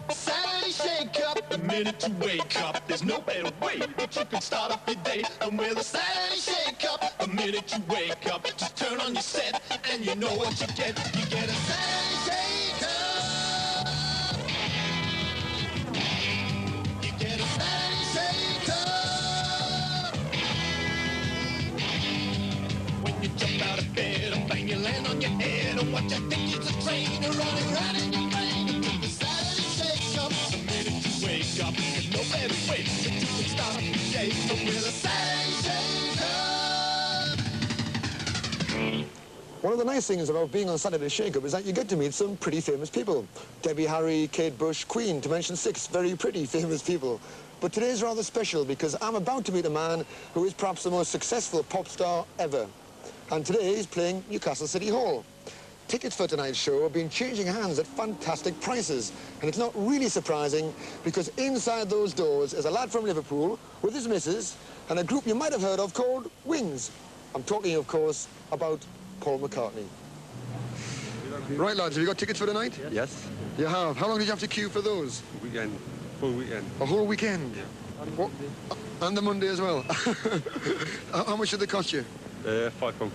Saturday shake up, the minute you wake up, there's no better way that you can start off your day than with a Saturday shake up. The minute you wake up, just turn on your set and you know what you get. You get a Saturday shake up. You get a Saturday shake up. When you jump out of bed and bang, you land on your head, and what you think is a train running right in your brain. You get the Saturday shake up. The minute you wake up, there's no better way that you can start off your day than with a Saturday shake up. One of the nice things about being on Saturday Shake Up is that you get to meet some pretty famous people. Debbie Harry, Kate Bush, Queen, to mention 6 very pretty famous people. But today's rather special because I'm about to meet a man who is perhaps the most successful pop star ever. And today he's playing Newcastle City Hall. Tickets for tonight's show have been changing hands at fantastic prices. And it's not really surprising because inside those doors is a lad from Liverpool with his missus and a group you might have heard of called Wings. I'm talking, of course, about Paul McCartney. Right, lads, have you got tickets for tonight? Yes. You have. How long did you have to queue for those? Weekend. Full weekend. A whole weekend? Yeah. What? And the Monday as well? How much did they cost you? £5.50.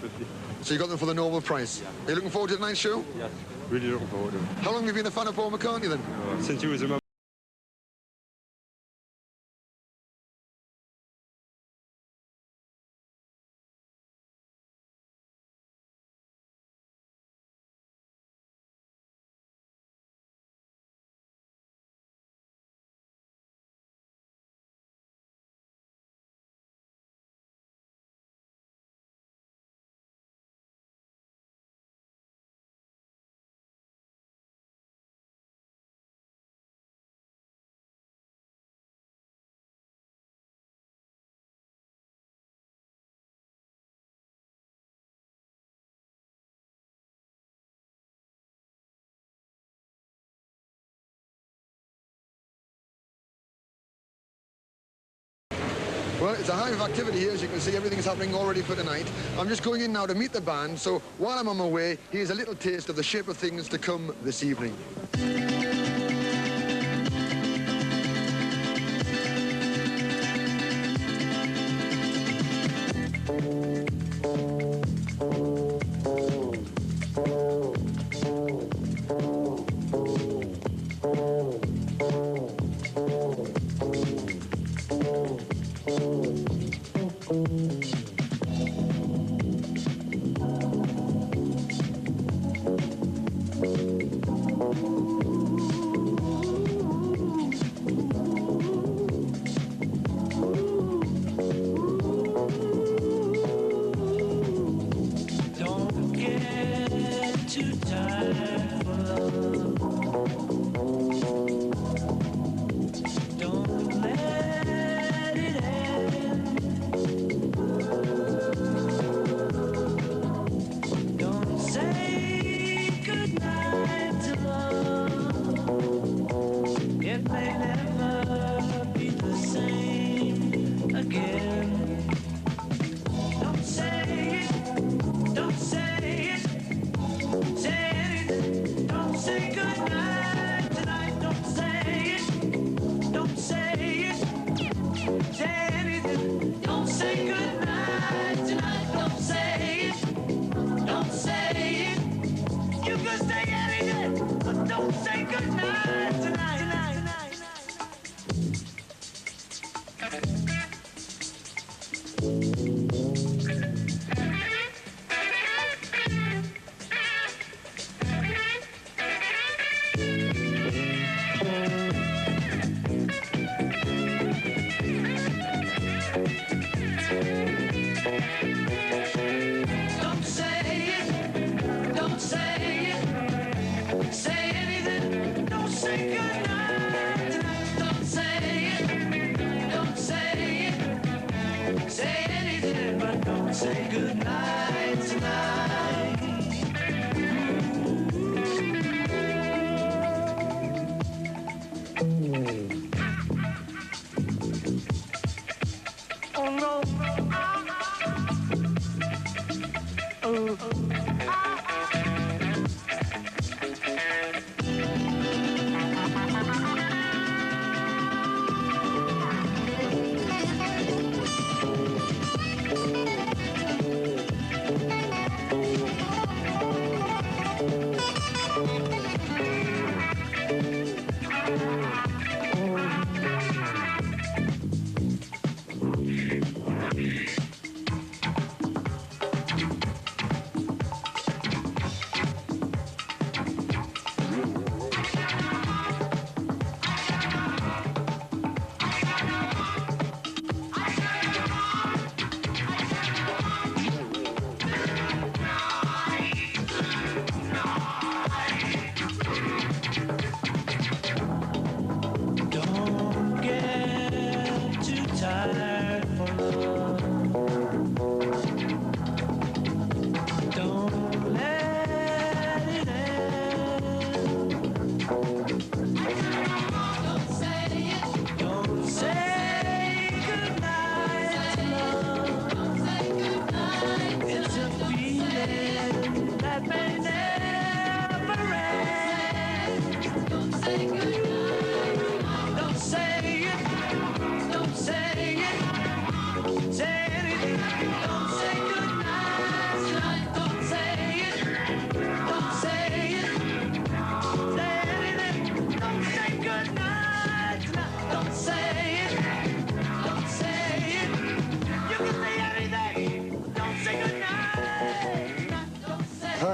So you got them for the normal price? Yeah. Are you looking forward to tonight's show? Yes. Really looking forward to it. How long have you been a fan of Paul McCartney then? Since you was a member. Well, it's a hive of activity here, as you can see. Everything's happening already for tonight. I'm just going in now to meet the band, so while I'm on my way, here's a little taste of the shape of things to come this evening.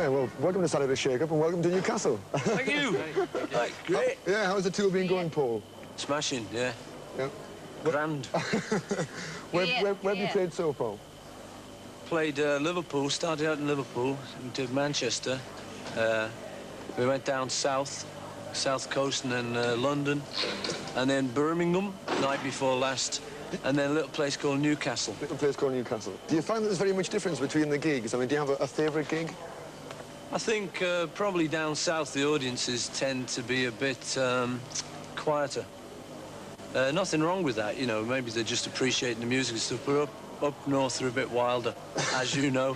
Yeah, well, welcome to Saturday Shake Up and welcome to Newcastle. Thank you. Right, great. Yeah, how's the tour been going, Paul? Smashing, yeah. Yeah. Grand. Where have you played so far? Played Liverpool, started out in Liverpool, did Manchester. We went down south coast, and then London, and then Birmingham, night before last, and then a little place called Newcastle. Little place called Newcastle. Do you find that there's very much difference between the gigs? I mean, do you have a favourite gig? I think probably down south the audiences tend to be a bit quieter. Nothing wrong with that, you know, maybe they're just appreciating the music and stuff, but up north they're a bit wilder, as you know.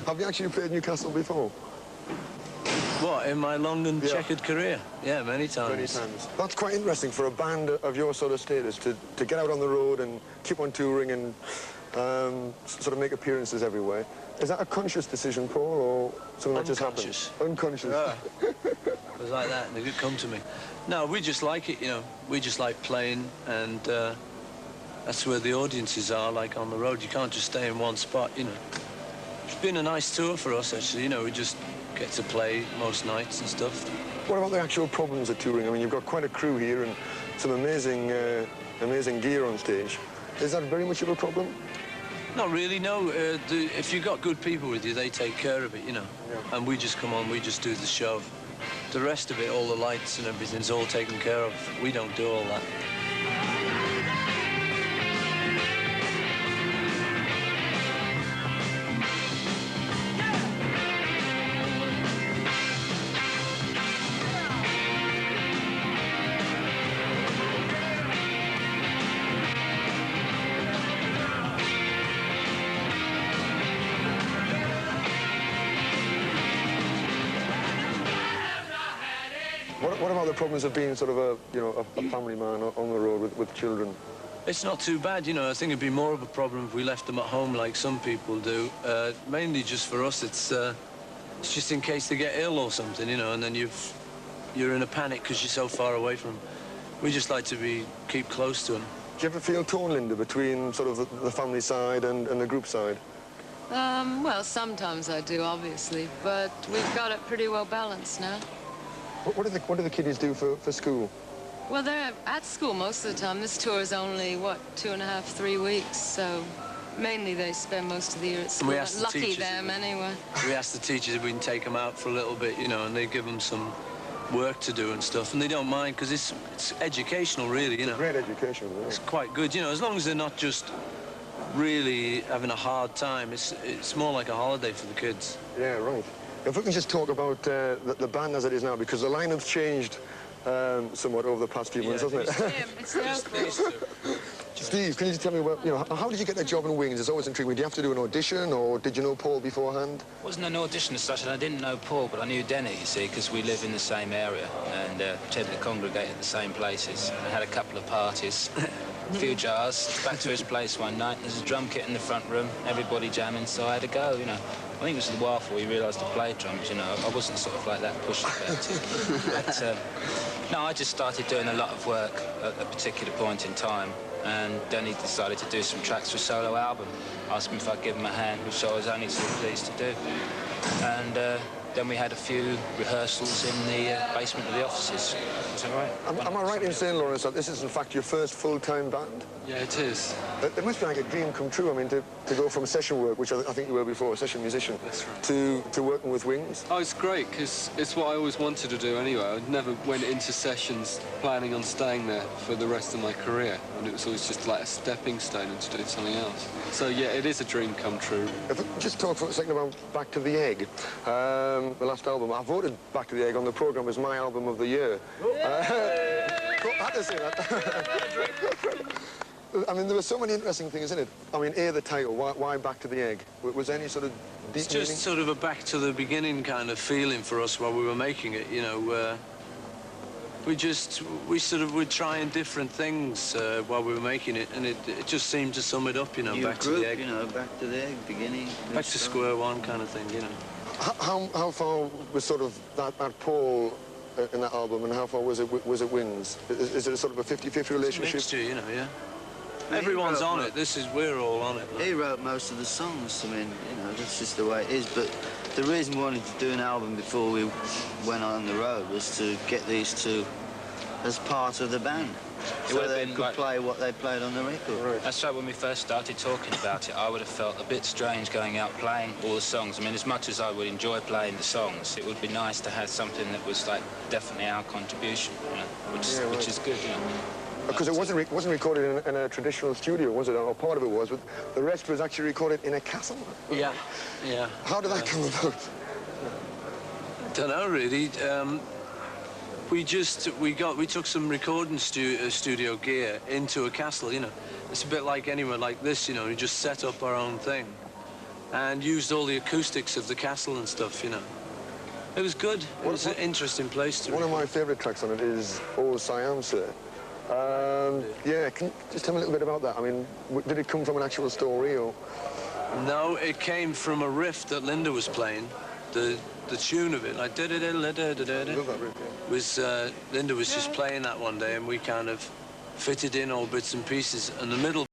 Have you actually played Newcastle before? What, in my long and checkered career? Yeah, many times. Many times. That's quite interesting for a band of your sort of status to get out on the road and keep on touring and sort of make appearances everywhere. Is that a conscious decision, Paul, or something that just happens? Unconscious. Yeah. It was like that, and they could come to me. No, we just like it, you know. We just like playing, and that's where the audiences are, like on the road. You can't just stay in one spot, you know. It's been a nice tour for us, actually, you know. We just get to play most nights and stuff. What about the actual problems of touring? I mean, you've got quite a crew here and some amazing, amazing gear on stage. Is that very much of a problem? Not really, no. If you've got good people with you, they take care of it, you know. Yeah. And we just come on, we just do the show. The rest of it, all the lights and everything's all taken care of. We don't do all that. What about the problems of being sort of a family man on the road with children? It's not too bad, you know. I think it'd be more of a problem if we left them at home like some people do. Mainly just for us, it's just in case they get ill or something, you know, and then you're in a panic because you're so far away from them. We just like to keep close to them. Do you ever feel torn, Linda, between sort of the family side and the group side? Well, sometimes I do, obviously, but we've got it pretty well balanced now. What do the kiddies do for school? Well, they're at school most of the time. This tour is only, what, 2.5, 3 weeks, so mainly they spend most of the year at school. Lucky them, anyway. We ask the teachers if we can take them out for a little bit, you know, and they give them some work to do and stuff, and they don't mind, because it's educational, really, you know. Great education, really. It's quite good, you know, as long as they're not just really having a hard time. It's more like a holiday for the kids. Yeah, right. If we can just talk about the band as it is now, because the lineup's changed somewhat over the past few months, hasn't it? Steve, can you just tell me, how did you get that job in Wings? It's always intrigued me. Do you have to do an audition, or did you know Paul beforehand? It wasn't an audition as such, and I didn't know Paul, but I knew Denny, you see, because we live in the same area and tend to congregate at the same places. I had a couple of parties, a few jars, back to his place one night. There's a drum kit in the front room, everybody jamming, so I had to go, you know. I think it was a while before he realised to play drums, you know. I wasn't sort of like that pushy about it. But, no, I just started doing a lot of work at a particular point in time, and then he decided to do some tracks for a solo album. Asked him if I'd give him a hand, which I was only so pleased to do. And then we had a few rehearsals in the basement of the offices. Is that right? Am I right in saying, Lawrence, that this is in fact your first full-time band? Yeah, it is. It must be like a dream come true. I mean, to go from session work, which I think you were before, a session musician, that's right, to working with Wings. Oh, it's great, because it's what I always wanted to do anyway. I never went into sessions planning on staying there for the rest of my career, and it was always just like a stepping stone into doing something else. So yeah, it is a dream come true. If we can just talk for a second about Back to the Egg, the last album. I voted Back to the Egg on the programme as my album of the year. I had to say that. I mean, there were so many interesting things in it. I mean, the title, why Back to the Egg? Was there any sort of deep It's just meaning? sort of a back to the beginning kind of feeling for us while we were making it, you know. We're trying different things while we were making it, and it just seemed to sum it up, you know, back to the egg. You know, back to the egg, beginning. Back to square one kind of thing, you know. How far was sort of that Paul in that album, and how far was it Wings? Is it a sort of a 50-50 relationship? It's a mixture, you know, yeah. Everyone's on it. We're all on it. He wrote most of the songs. I mean, you know, that's just the way it is. But the reason we wanted to do an album before we went on the road was to get these two as part of the band. So they could play what they played on the record. Right. That's right, when we first started talking about it, I would have felt a bit strange going out playing all the songs. I mean, as much as I would enjoy playing the songs, it would be nice to have something that was, like, definitely our contribution, you know, which is good, you know. Because it wasn't recorded in a traditional studio, was it? Or part of it was, but the rest was actually recorded in a castle. Yeah, yeah. How did that come about? Don't know, really. We took some recording studio gear into a castle, you know. It's a bit like anywhere like this, you know. We just set up our own thing and used all the acoustics of the castle and stuff, you know. It was good. It was an interesting place to. One of my favourite tracks on it is "Old Siam, Sir." Yeah, can you just tell me a little bit about that? I mean, did it come from an actual story, or? No, it came from a riff that Linda was playing. The tune of it, like da da da da da da da, was Linda was just playing that one day, and we kind of fitted in all bits and pieces, and the middle.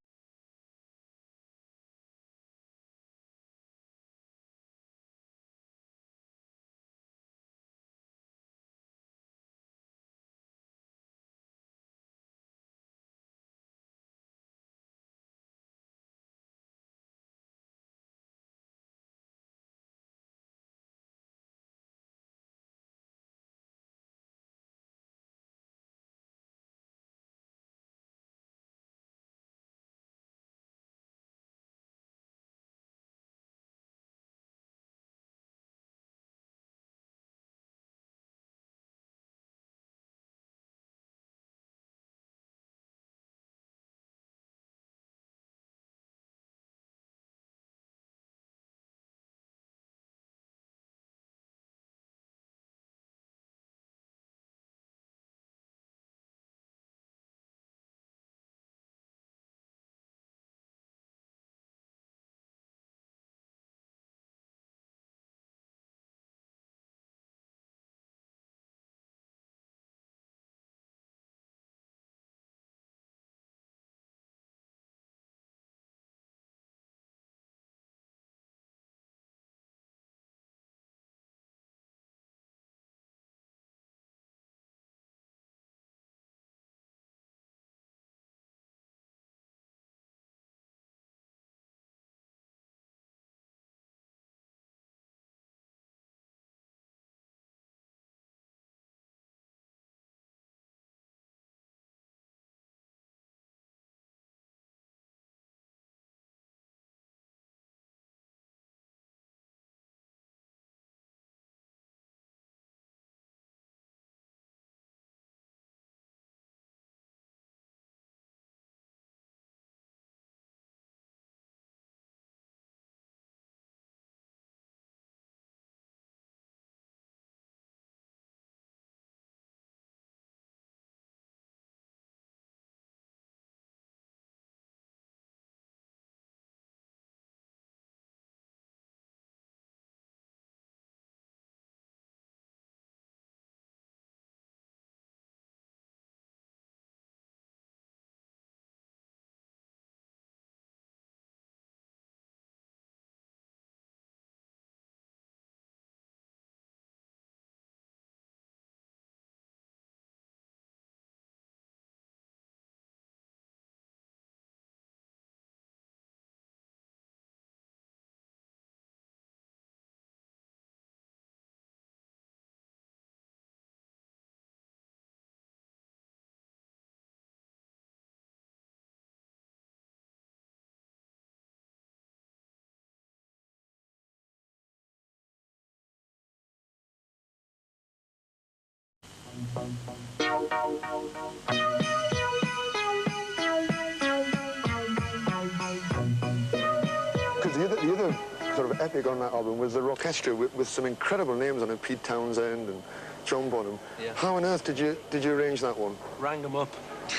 Because the other sort of epic on that album was the orchestra with some incredible names on it, Pete Townsend and John Bonham. Yeah. How on earth did you arrange that one? Rang them up.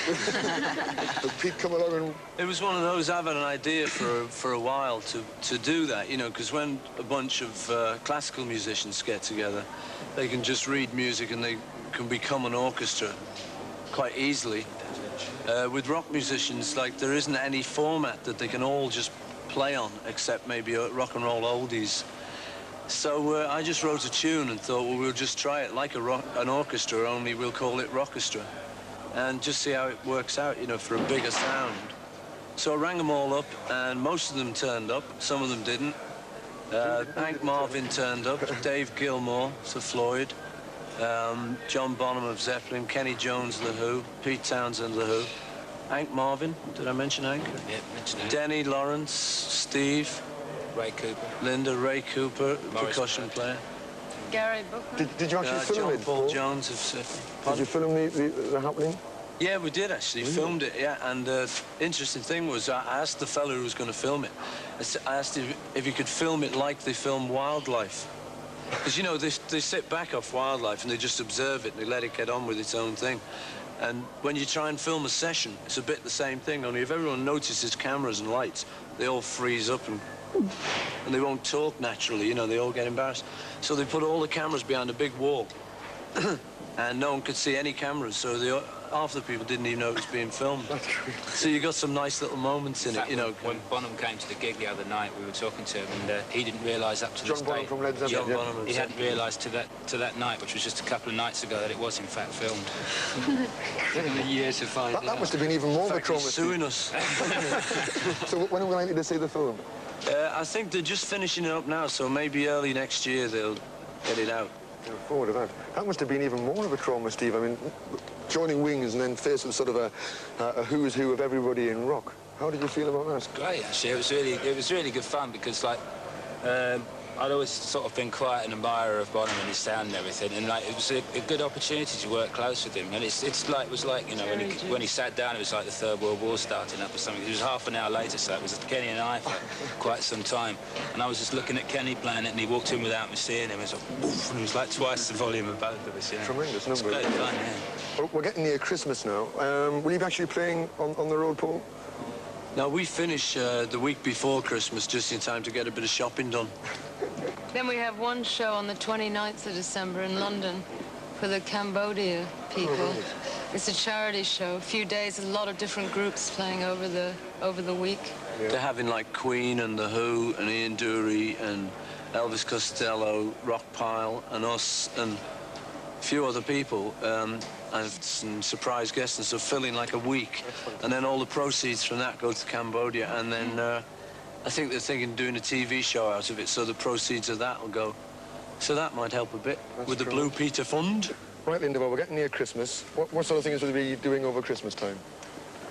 Did Pete come along and... It was one of those. I've had an idea for a while to do that, you know, because when a bunch of classical musicians get together, they can just read music and they can become an orchestra quite easily. With rock musicians, like, there isn't any format that they can all just play on, except maybe rock and roll oldies. So I just wrote a tune and thought, well, we'll just try it like an orchestra, only we'll call it Rockestra, and just see how it works out, you know, for a bigger sound. So I rang them all up, and most of them turned up, some of them didn't. Hank Marvin turned up, Dave Gilmour, Sir Floyd, John Bonham of Zeppelin, Kenny Jones, The Who, Pete Townsend, The Who, Hank Marvin, did I mention Hank? Yeah, mention Hank. Denny Lawrence, Steve, Ray Cooper, Linda, Ray Cooper, Morris percussion Bird. player. Gary Booker. Did you actually film John it? Paul Paul? Jones of Zeppelin. Did you film the happening? Yeah, we did actually, filmed it, yeah, and the interesting thing was I asked the fellow who was going to film it, I asked him if he could film it like they film wildlife. Because, you know, they sit back off wildlife and they just observe it and they let it get on with its own thing. And when you try and film a session, it's a bit the same thing, only if everyone notices cameras and lights, they all freeze up and they won't talk naturally, you know, they all get embarrassed. So they put all the cameras behind a big wall and no one could see any cameras, so half the people didn't even know it was being filmed. So you got some nice little moments in it, you know. When Bonham came to the gig the other night, we were talking to him, and he didn't realise up to John this Bonham date. from Led Zeppelin, John yeah. Bonham, he hadn't realised to that night, which was just a couple of nights ago, that it was in fact filmed. Taken a year to find That must have been even more of a trauma. He's suing us. So when are we likely to see the film? I think they're just finishing it up now, so maybe early next year they'll get it out. Look forward to that. That must have been even more of a trauma, Steve. I mean, joining Wings and then faced with sort of a who's who of everybody in rock. How did you feel about that? Great, actually. It was really good fun because, like, I'd always sort of been quite an admirer of Bonham and his sound and everything, and like it was a good opportunity to work close with him. And it was like you know when he sat down, it was like the Third World War starting up or something. It was half an hour later, so it was Kenny and I for quite some time. And I was just looking at Kenny playing it, and he walked in without me seeing him. It was like, woof, and it was like twice the volume of both of us. You know? Tremendous It's number. great fun, yeah. Well, we're getting near Christmas now. Will you be actually playing on the road, Paul? Now, we finish the week before Christmas just in time to get a bit of shopping done. Then we have one show on the 29th of December in London for the Cambodia people. Oh, right. It's a charity show, a few days, a lot of different groups playing over the week. Yeah. They're having like Queen and The Who and Ian Dury and Elvis Costello, Rockpile and us and a few other people. And some surprise guests, and so filling like a week. And then all the proceeds from that go to Cambodia. And then I think they're thinking of doing a TV show out of it, so the proceeds of that will go. So that might help a bit with the Blue Peter Fund. Right, Linda, well, we're getting near Christmas. What sort of things will you be doing over Christmas time?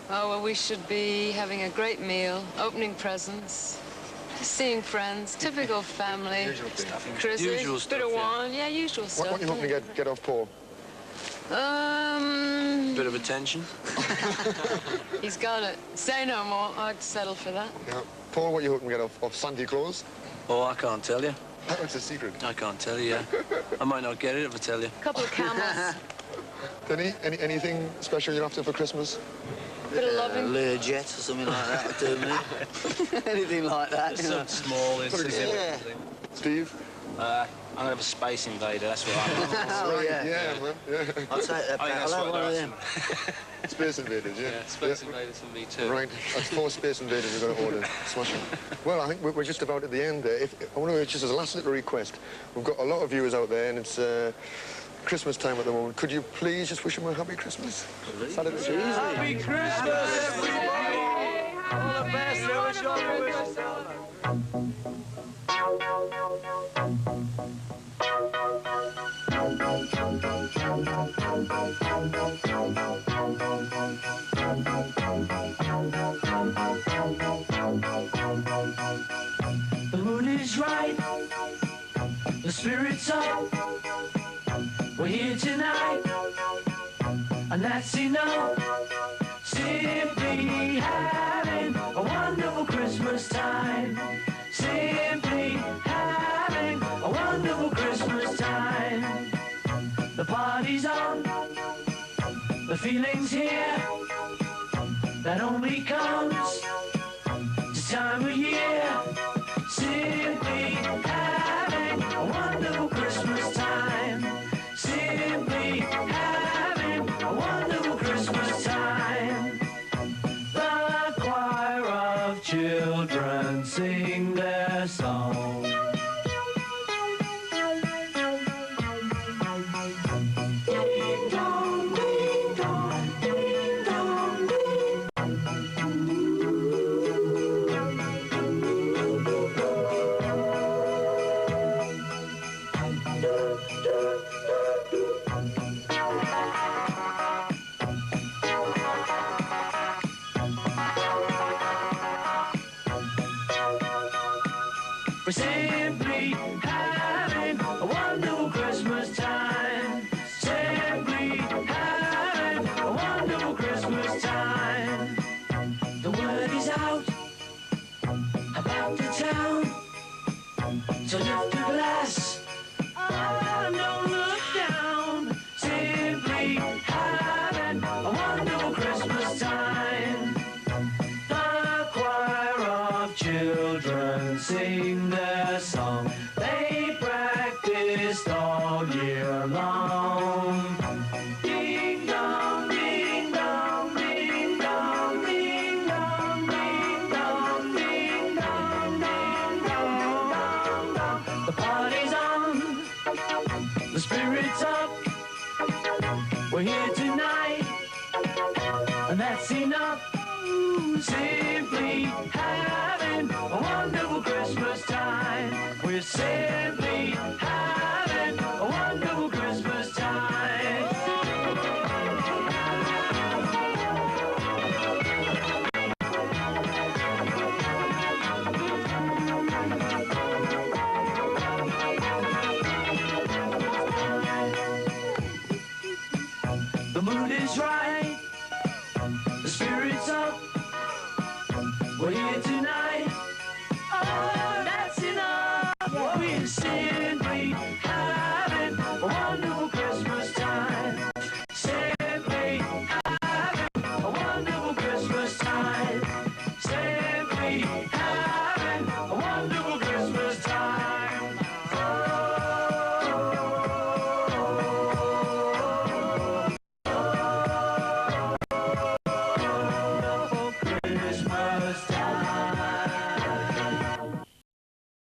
Oh, well, we should be having a great meal, opening presents, seeing friends, typical family. Usual thing. Christmas, Usual bit stuff, of yeah. wine, yeah, usual stuff. What are you hoping to get off Paul? Bit of attention. He's got it. Say no more. I'd settle for that. Yeah. Paul, what are you hoping to get off Santa Claus? Oh, I can't tell you. That's a secret. I can't tell you, yeah. I might not get it if I tell you. A couple of camels. Denny, anything special you're after for Christmas? Bit of loving. Learjet or something like that would do me. Anything like that, you know. Small insignificant Yeah. thing. Steve? I'm gonna have a Space Invader. That's what I'm. Oh, yeah. Yeah, man. Yeah. I'll take that I think back. that's I'll have what one of they're them. Space Invaders, yeah. Yeah, Space Invaders for me too. Right, that's 4 Space Invaders we're going to order. Smashing. Well, I think we're just about at the end there. I want to, just as a last little request, we've got a lot of viewers out there and it's Christmas time at the moment. Could you please just wish them a happy Christmas? Saturday. Happy Christmas, everybody! All the best. I wish you all the wishes. The mood is right, the spirit's up. We're here tonight, and that's enough. Simply having a wonderful Christmas time. Simply having a wonderful Christmas time. The party's on, the feeling's here. That only comes this time of year. Simply having a wonderful Christmas time. Simply having a wonderful Christmas time. home. Ding dong, ding dong, ding dong, ding. We're simply having a wonderful Christmas time. Simply having a wonderful Christmas time. The word is out about the town, so lift a glass. Oh, don't look down. Simply having a wonderful Christmas time. The choir of children sing their song. They practiced all year long. Ding dong, ding dong, ding dong, ding dong, ding dong, ding dong, ding dong, dong, dong. The party's on, the spirit's up. We're here tonight, and that's enough. Simply having a wonderful Christmas time. We're simply having a wonderful Christmas time. The mood is right, the spirit's up. We're here tonight. Oh, that's enough. We're